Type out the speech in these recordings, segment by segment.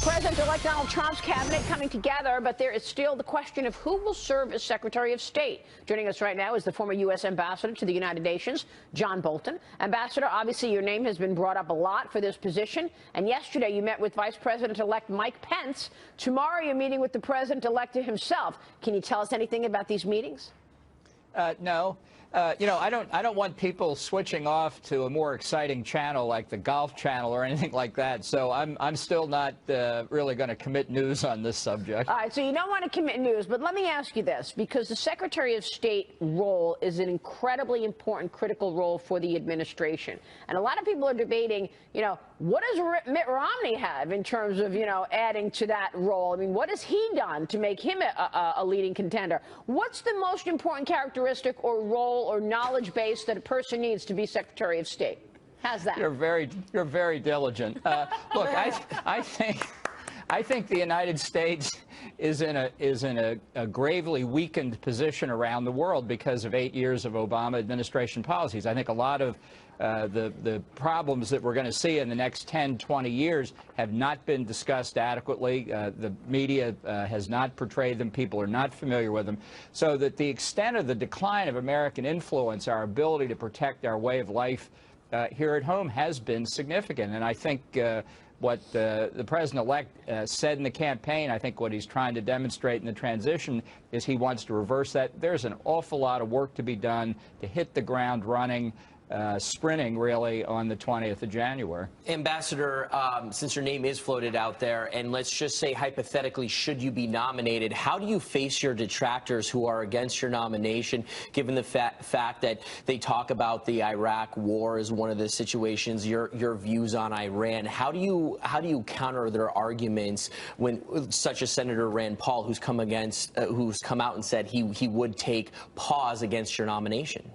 President-elect Donald Trump's cabinet coming together, but there is still the question of who will serve as Secretary of State. Joining us right now is the former U.S. Ambassador to the United Nations, John Bolton. Ambassador, obviously your name has been brought up a lot for this position, and yesterday you met with Vice President-elect Mike Pence. Tomorrow you're meeting with the President-elect himself. Can you tell us anything about these meetings? No. I don't want people switching off to a more exciting channel like the Golf Channel or anything like that. So I'm still not really going to commit news on this subject. All right, so you don't want to commit news, but let me ask you this, because the Secretary of State role is an incredibly important, critical role for the administration. And a lot of people are debating, what does Mitt Romney have in terms of, adding to that role? I mean, what has he done to make him a leading contender? What's the most important characteristic or role or knowledge base that a person needs to be Secretary of State? How's that? You're very diligent. Look, I think the United States is in a gravely weakened position around the world because of 8 years of Obama administration policies. I think a lot of the problems that we're going to see in the next 10, 20 years have not been discussed adequately. The media has not portrayed them. People are not familiar with them. So that the extent of the decline of American influence, our ability to protect our way of life here at home has been significant. And I think what the President-elect said in the campaign, I think what he's trying to demonstrate in the transition is he wants to reverse that. There's an awful lot of work to be done to hit the ground running, sprinting, really, on the 20th of January. Ambassador, since your name is floated out there, and let's just say hypothetically, should you be nominated, how do you face your detractors who are against your nomination, given the fact that they talk about the Iraq war as one of the situations, your views on Iran? How do you counter their arguments when such as Senator Rand Paul, who's come out and said he would take pause against your nomination?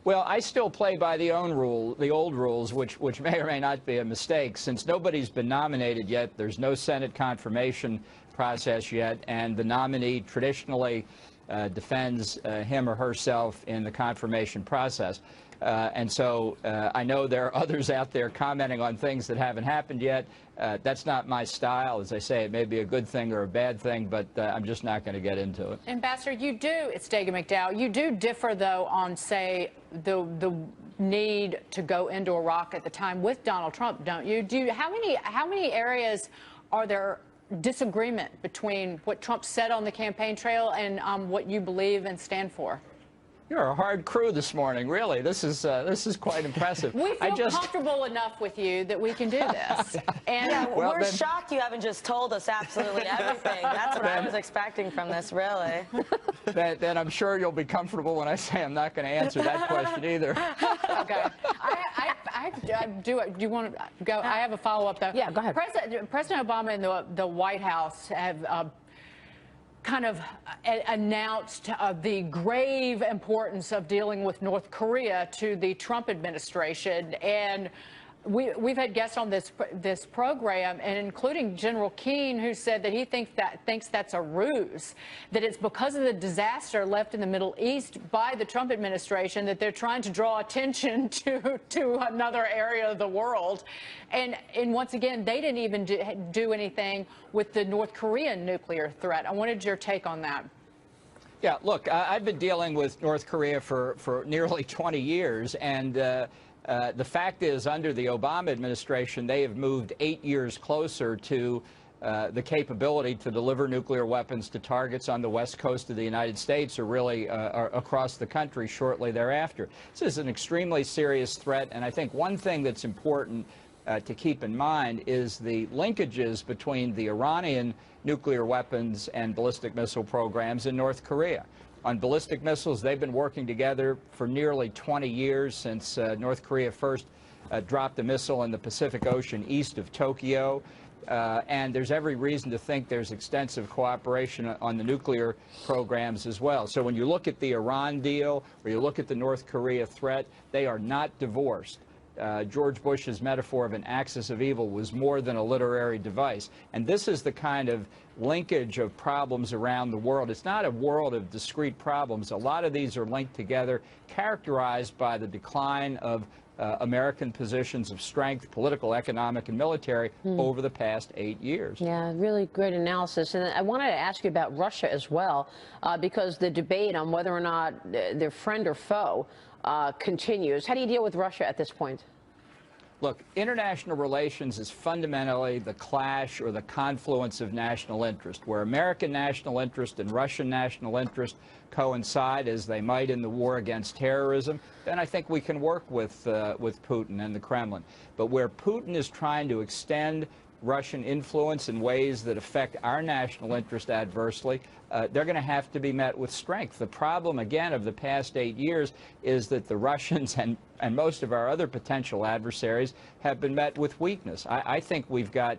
Well, I still play by the old rules, which may or may not be a mistake. Since nobody's been nominated yet, there's no Senate confirmation process yet, and the nominee traditionally defends him or herself in the confirmation process. And so I know there are others out there commenting on things that haven't happened yet. That's not my style. As I say, it may be a good thing or a bad thing, but I'm just not going to get into it. Ambassador, it's Dagen McDowell. You do differ, though, on, say, the need to go into Iraq at the time with Donald Trump, don't you? How many areas are there disagreement between what Trump said on the campaign trail and what you believe and stand for? You're a hard crew this morning, really. This is quite impressive. We feel comfortable enough with you that we can do this. And we're shocked you haven't just told us absolutely everything. That's what I was expecting from this, really. Then I'm sure you'll be comfortable when I say I'm not going to answer that question either. Okay. Do you want to go? I have a follow-up, though. Yeah, go ahead. President Obama and the White House have kind of announced the grave importance of dealing with North Korea to the Trump administration. And we've had guests on this program, and including General Keane, who said that he thinks that's a ruse, that it's because of the disaster left in the Middle East by the Trump administration that they're trying to draw attention to another area of the world. And once again, they didn't even do anything with the North Korean nuclear threat. I wanted your take on that. Yeah, look, I've been dealing with North Korea for nearly 20 years, and the fact is, under the Obama administration, they have moved 8 years closer to the capability to deliver nuclear weapons to targets on the west coast of the United States or really across the country shortly thereafter. This is an extremely serious threat, and I think one thing that's important to keep in mind is the linkages between the Iranian nuclear weapons and ballistic missile programs in North Korea. On ballistic missiles, they've been working together for nearly 20 years since North Korea first dropped a missile in the Pacific Ocean east of Tokyo. And there's every reason to think there's extensive cooperation on the nuclear programs as well. So when you look at the Iran deal or you look at the North Korea threat, they are not divorced. George Bush's metaphor of an axis of evil was more than a literary device. And this is the kind of linkage of problems around the world. It's not a world of discrete problems. A lot of these are linked together, characterized by the decline of American positions of strength, political, economic, and military over the past 8 years. Yeah, really great analysis. And I wanted to ask you about Russia as well, because the debate on whether or not they're friend or foe continues. How do you deal with Russia at this point? Look, international relations is fundamentally the clash or the confluence of national interest, where American national interest and Russian national interest coincide as they might in the war against terrorism. Then I think we can work with Putin and the Kremlin. But where Putin is trying to extend Russian influence in ways that affect our national interest adversely, they're going to have to be met with strength. The problem, again, of the past 8 years is that the Russians and most of our other potential adversaries have been met with weakness. I think we've got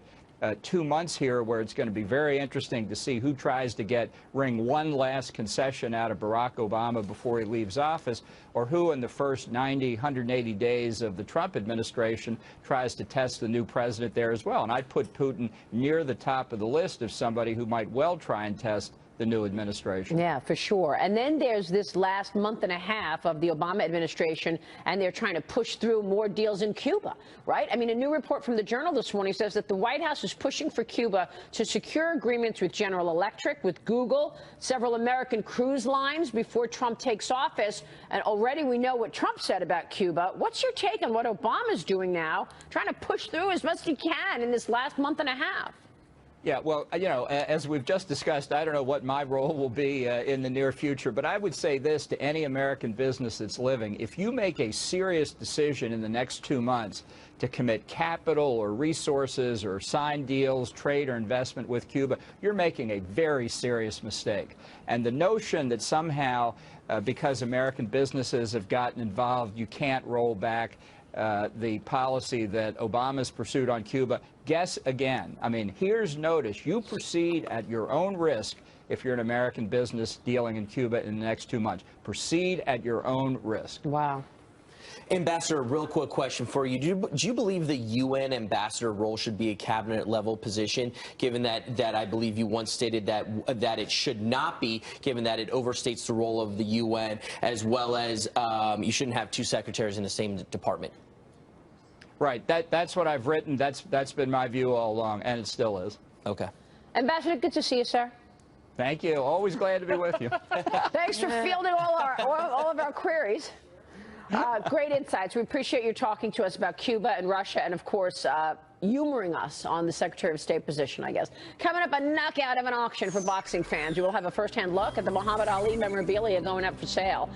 2 months here where it's going to be very interesting to see who tries to wring one last concession out of Barack Obama before he leaves office, or who in the first 90, 180 days of the Trump administration tries to test the new president there as well. And I'd put Putin near the top of the list of somebody who might well try and test the new administration. Yeah, for sure. And then there's this last month and a half of the Obama administration, and they're trying to push through more deals in Cuba, right? I mean, a new report from the Journal this morning says that the White House is pushing for Cuba to secure agreements with General Electric, with Google, several American cruise lines before Trump takes office. And already we know what Trump said about Cuba. What's your take on what Obama's doing now, trying to push through as much as he can in this last month and a half? Yeah, well, you know, as we've just discussed, I don't know what my role will be in the near future, but I would say this to any American business that's living. If you make a serious decision in the next 2 months to commit capital or resources or sign deals, trade or investment with Cuba, you're making a very serious mistake. And the notion that somehow, because American businesses have gotten involved, you can't roll back the policy that Obama's pursued on Cuba, guess again. I mean, here's notice. You proceed at your own risk if you're an American business dealing in Cuba in the next 2 months. Proceed at your own risk. Wow. Ambassador, real quick question for you. Do you believe the UN ambassador role should be a cabinet-level position, given that I believe you once stated that it should not be, given that it overstates the role of the UN, as well as you shouldn't have 2 secretaries in the same department? Right. That's what I've written. That's been my view all along, and it still is. Okay. Ambassador, good to see you, sir. Thank you. Always glad to be with you. Thanks for fielding all of our queries. Great insights. We appreciate you talking to us about Cuba and Russia, and of course, humoring us on the Secretary of State position, I guess. Coming up, a knockout of an auction for boxing fans. You will have a first-hand look at the Muhammad Ali memorabilia going up for sale.